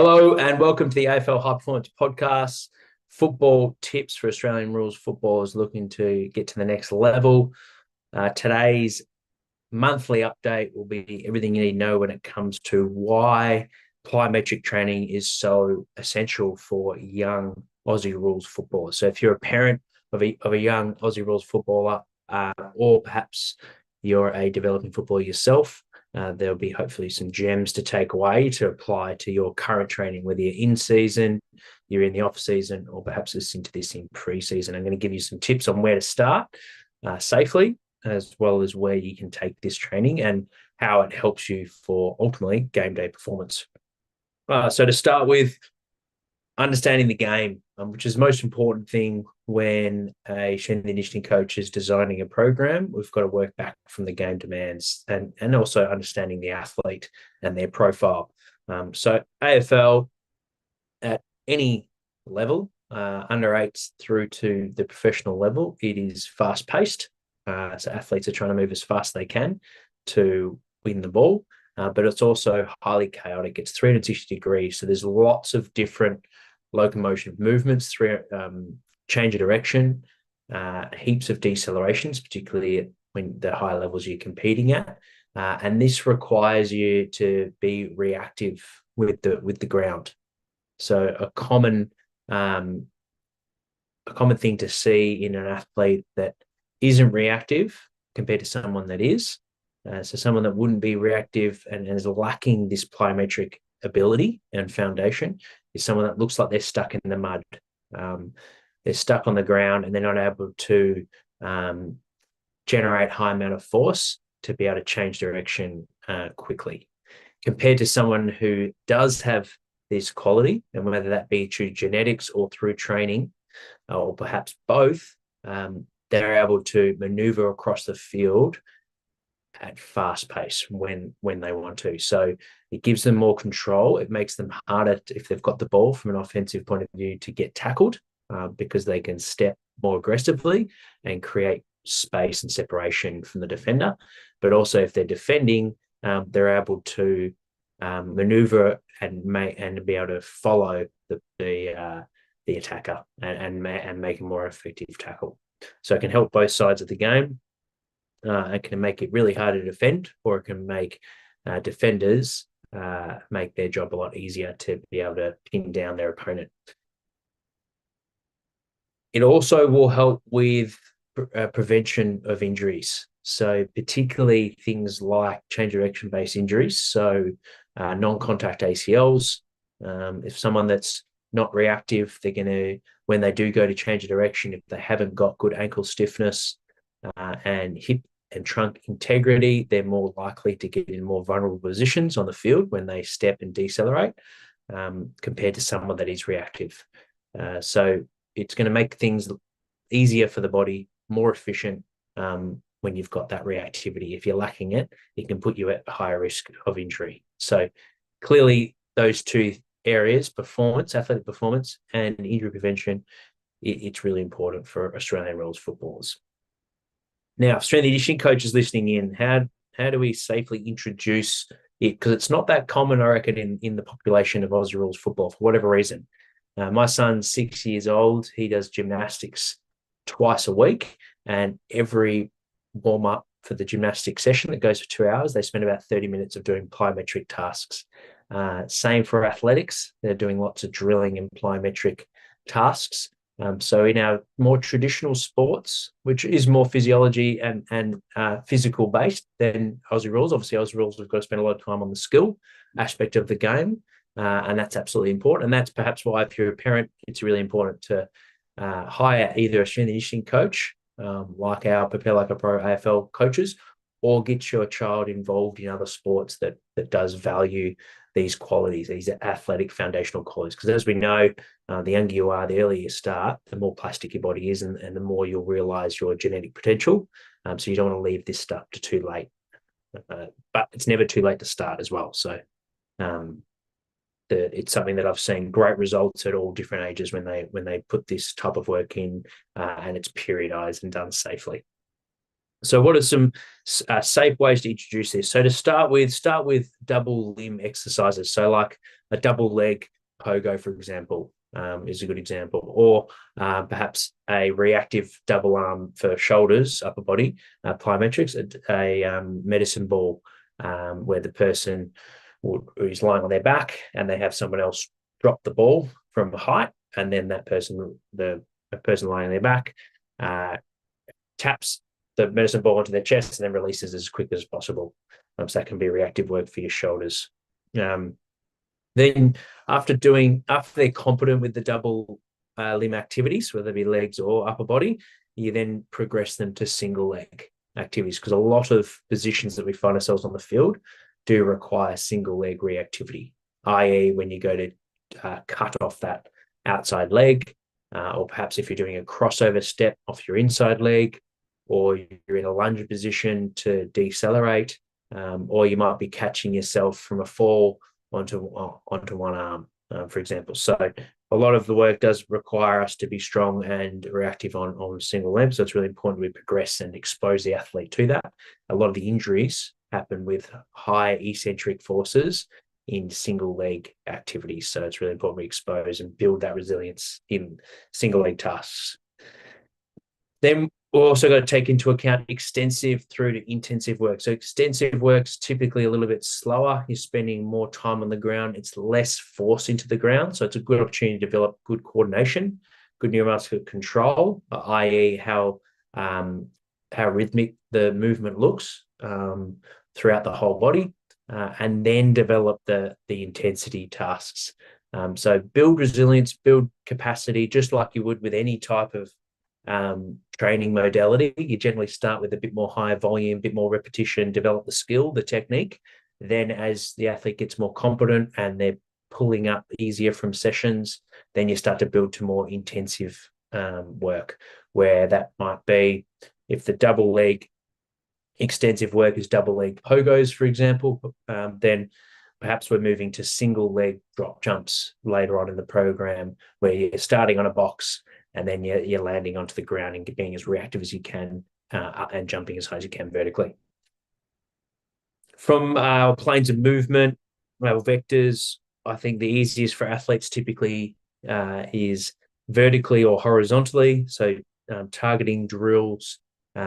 Hello and welcome to the AFL High Performance Podcast. Football tips for Australian rules footballers looking to get to the next level. Today's monthly update will be everything you need to know when it comes to why plyometric training is so essential for young Aussie rules footballers. So if you're a parent of a young Aussie rules footballer, or perhaps you're a developing footballer yourself, there'll be hopefully some gems to take away to apply to your current training, whether you're in season, you're in the off season, or perhaps listening to this in pre-season. I'm going to give you some tips on where to start safely, as well as where you can take this training and how it helps you for ultimately game day performance. So to start with, understanding the game, which is the most important thing when a strength and conditioning coach is designing a program. We've got to work back from the game demands and also understanding the athlete and their profile. So AFL at any level, under eights through to the professional level, it is fast paced. So athletes are trying to move as fast as they can to win the ball. But it's also highly chaotic. It's 360 degrees. So there's lots of different locomotion movements, change of direction, heaps of decelerations, particularly when the higher levels you're competing at. And this requires you to be reactive with the ground. So a common thing to see in an athlete that isn't reactive compared to someone that is. So someone that wouldn't be reactive and is lacking this plyometric ability and foundation is someone that looks like they're stuck in the mud. They're stuck on the ground and they're not able to generate high amount of force to be able to change direction quickly. Compared to someone who does have this quality, and whether that be through genetics or through training, or perhaps both, they're able to maneuver across the field at fast pace when they want to. So it gives them more control. It makes them harder if they've got the ball from an offensive point of view to get tackled because they can step more aggressively and create space and separation from the defender. But also if they're defending, they're able to maneuver and be able to follow the attacker and make a more effective tackle. So it can help both sides of the game. It can make it really hard to defend, or it can make defenders make their job a lot easier to be able to pin down their opponent. It also will help with prevention of injuries. So particularly things like change of direction-based injuries, so non-contact ACLs. If someone that's not reactive, they're going to, when they do go to change of direction, if they haven't got good ankle stiffness, and hip and trunk integrity, they're more likely to get in more vulnerable positions on the field when they step and decelerate, compared to someone that is reactive. So it's going to make things easier for the body, more efficient when you've got that reactivity. If you're lacking it, it can put you at higher risk of injury. So clearly those two areas, performance, athletic performance and injury prevention, it's really important for Australian rules footballers. Now, strength and conditioning coaches listening in, how do we safely introduce it? Because it's not that common, I reckon, in the population of Aussie rules football for whatever reason. My son's 6 years old. He does gymnastics twice a week, and every warm-up for the gymnastics session that goes for 2 hours, they spend about 30 minutes of doing plyometric tasks. Same for athletics. They're doing lots of drilling and plyometric tasks. So in our more traditional sports, which is more physiology and physical based than Aussie rules, obviously Aussie rules, we've got to spend a lot of time on the skill aspect of the game, and that's absolutely important. And that's perhaps why, if you're a parent, it's really important to hire either a strength and conditioning coach, like our Propel Like a Pro AFL coaches, or get your child involved in other sports that does value these qualities, these athletic foundational qualities. Because as we know, the younger you are, the earlier you start, the more plastic your body is, and the more you'll realize your genetic potential. So you don't want to leave this stuff to too late. But it's never too late to start as well. So it's something that I've seen great results at all different ages when they put this type of work in, and it's periodized and done safely. So what are some safe ways to introduce this? So to start with double limb exercises. So like a double leg pogo, for example, is a good example, or perhaps a reactive double arm for shoulders, upper body, plyometrics, a medicine ball, where the person is lying on their back and they have someone else drop the ball from a height, and then that person, the person lying on their back, taps the medicine ball onto their chest and then releases as quick as possible. So that can be reactive work for your shoulders. Then after they're competent with the double limb activities, whether it be legs or upper body, you then progress them to single leg activities, because a lot of positions that we find ourselves on the field do require single leg reactivity, i.e. when you go to cut off that outside leg, or perhaps if you're doing a crossover step off your inside leg, or you're in a lunge position to decelerate, or you might be catching yourself from a fall onto one arm, for example. So a lot of the work does require us to be strong and reactive on single leg. So it's really important we progress and expose the athlete to that. A lot of the injuries happen with high eccentric forces in single leg activities. So it's really important we expose and build that resilience in single leg tasks. Then we're also got to take into account extensive through to intensive work. So extensive work's typically a little bit slower. You're spending more time on the ground. It's less force into the ground. So it's a good opportunity to develop good coordination, good neuromuscular control, i.e. how rhythmic the movement looks throughout the whole body, and then develop the intensity tasks. So build resilience, build capacity, just like you would with any type of training modality. You generally start with a bit more high volume, a bit more repetition, develop the skill, the technique. Then as the athlete gets more competent and they're pulling up easier from sessions, then you start to build to more intensive work, where that might be, if the double leg extensive work is double leg pogos, for example, then perhaps we're moving to single leg drop jumps later on in the program, where you're starting on a box and then you're landing onto the ground and being as reactive as you can, and jumping as high as you can vertically. From our planes of movement, our vectors, I think the easiest for athletes typically is vertically or horizontally. So targeting drills.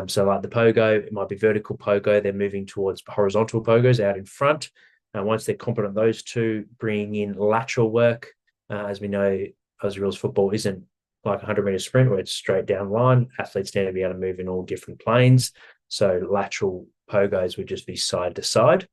So like the pogo, it might be vertical pogo. They're moving towards horizontal pogos out in front. Once they're competent, those two, bringing in lateral work. As we know, Aussie rules football isn't like a 100-meter sprint where it's straight down line. Athletes need to be able to move in all different planes. So lateral pogos would just be side to side.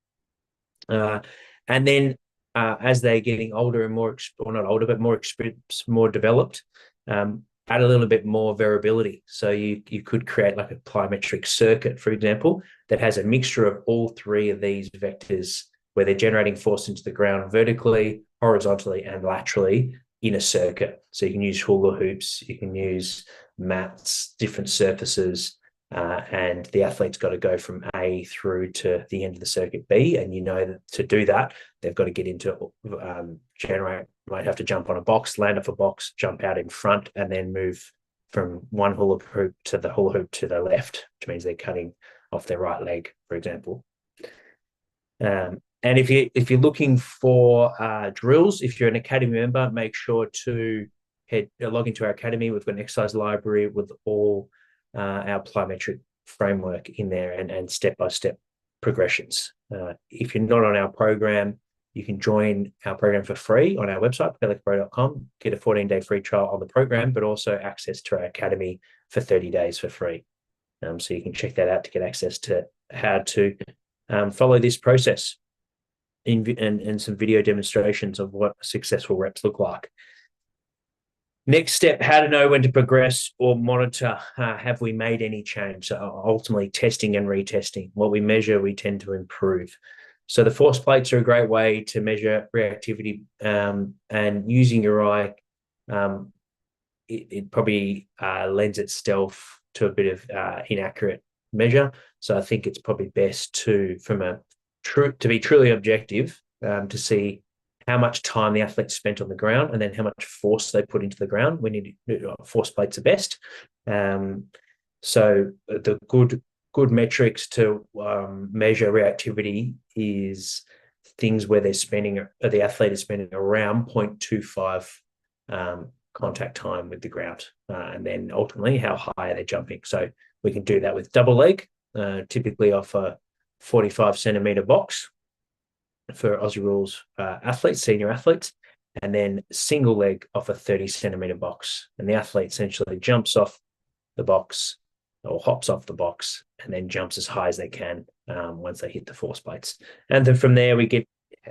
And then as they're getting older and more, or not older, but more experienced, more developed, add a little bit more variability. So you could create like a plyometric circuit, for example, that has a mixture of all three of these vectors, where they're generating force into the ground vertically, horizontally, and laterally in a circuit. So you can use hula hoops, you can use mats, different surfaces, and the athlete's got to go from A through to the end of the circuit B. And you know that to do that, they've got to get into might have to jump on a box, land off a box, jump out in front, and then move from one hula hoop to the left, which means they're cutting off their right leg, for example. And if you're looking for drills, if you're an academy member, make sure to log into our academy. We've got an exercise library with all our plyometric framework in there, and step-by-step progressions. If you're not on our program, you can join our program for free on our website, propel.com, get a 14-day free trial on the program, but also access to our academy for 30 days for free. So you can check that out to get access to how to follow this process and some video demonstrations of what successful reps look like. Next step, how to know when to progress or monitor. Have we made any change? So ultimately, testing and retesting. What we measure, we tend to improve. So the force plates are a great way to measure reactivity, and using your eye, it probably lends itself to a bit of inaccurate measure. So I think it's probably best to be truly objective, to see how much time the athlete spent on the ground and then how much force they put into the ground. We need force plates are best. So the good metrics to measure reactivity is things where the athlete is spending around 0.25 contact time with the ground, and then ultimately how high are they jumping. So we can do that with double leg, typically off a 45 centimeter box for Aussie rules athletes, senior athletes, and then single leg off a 30 centimeter box. And the athlete essentially jumps off the box or hops off the box and then jumps as high as they can once they hit the force plates. And then from there, we get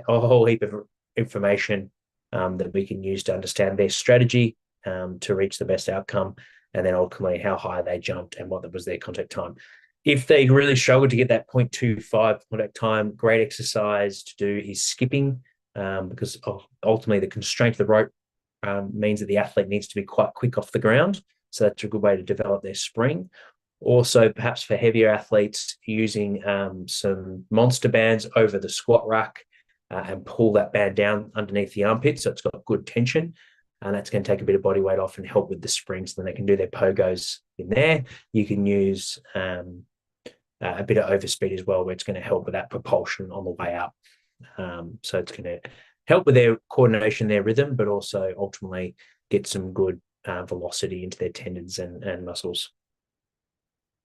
a whole heap of information that we can use to understand their strategy to reach the best outcome, and then ultimately how high they jumped and what was their contact time. If they really struggle to get that 0.25 contact time, great exercise to do is skipping, because ultimately the constraint of the rope means that the athlete needs to be quite quick off the ground. So that's a good way to develop their spring. Also, perhaps for heavier athletes, using some monster bands over the squat rack and pull that band down underneath the armpit so it's got good tension. And that's going to take a bit of body weight off and help with the springs. So then they can do their pogos in there. You can use a bit of overspeed as well, where it's going to help with that propulsion on the way up. So it's going to help with their coordination, their rhythm, but also ultimately get some good velocity into their tendons and muscles.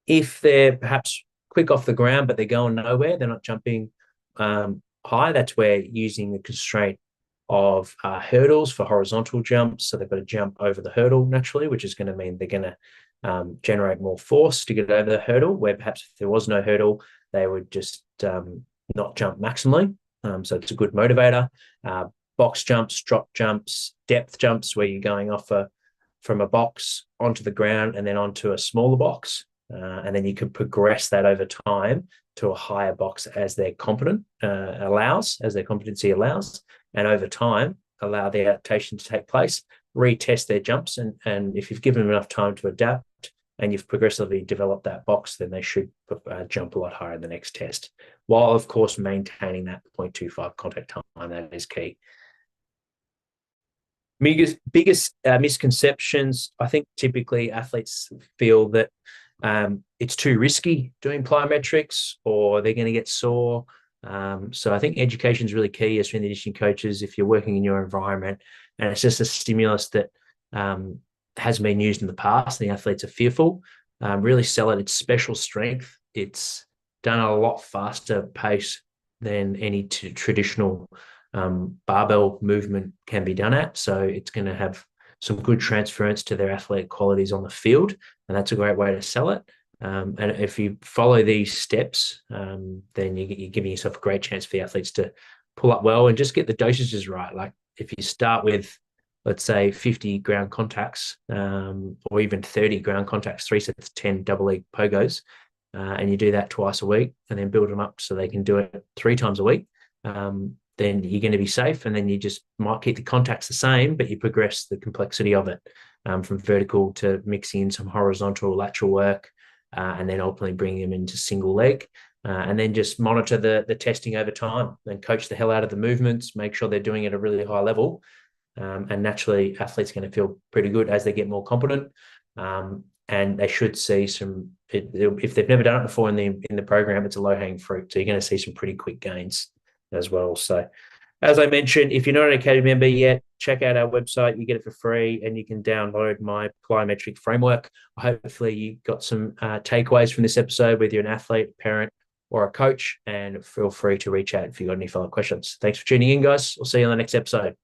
If they're perhaps quick off the ground, but they're going nowhere, they're not jumping high, that's where using the constraint of hurdles for horizontal jumps. So they've got to jump over the hurdle naturally, which is going to mean they're going to generate more force to get over the hurdle, where perhaps if there was no hurdle, they would just not jump maximally. So it's a good motivator. Box jumps, drop jumps, depth jumps, where you're going off from a box onto the ground and then onto a smaller box. And then you can progress that over time to a higher box as their competency allows, and over time allow the adaptation to take place, retest their jumps, and if you've given them enough time to adapt and you've progressively developed that box, then they should jump a lot higher in the next test, while of course maintaining that 0.25 contact time. That is key. Biggest misconceptions, I think typically athletes feel that it's too risky doing plyometrics, or they're going to get sore. So I think education is really key as strength and conditioning coaches. If you're working in your environment and it's just a stimulus that hasn't been used in the past and the athletes are fearful, really sell it. It's special strength. It's done at a lot faster pace than any traditional barbell movement can be done at. So it's going to have some good transference to their athletic qualities on the field, and that's a great way to sell it. And if you follow these steps, then you're giving yourself a great chance for the athletes to pull up well and just get the dosages right. Like if you start with, let's say, 50 ground contacts, or even 30 ground contacts, 3 sets of 10 double leg pogos, and you do that twice a week and then build them up so they can do it 3 times a week, then you're going to be safe. And then you just might keep the contacts the same, but you progress the complexity of it, from vertical to mixing in some horizontal lateral work, and then ultimately bringing them into single leg, and then just monitor the testing over time and coach the hell out of the movements, make sure they're doing it at a really high level. And naturally, athletes are going to feel pretty good as they get more competent. And they should see some, if they've never done it before in the program, it's a low-hanging fruit. So you're going to see some pretty quick gains as well. So as I mentioned, if you're not an Academy member yet, check out our website. You get it for free and you can download my plyometric framework. Hopefully you got some takeaways from this episode, whether you're an athlete, parent, or a coach, and feel free to reach out if you've got any follow-up questions. Thanks for tuning in, guys. We'll see you on the next episode.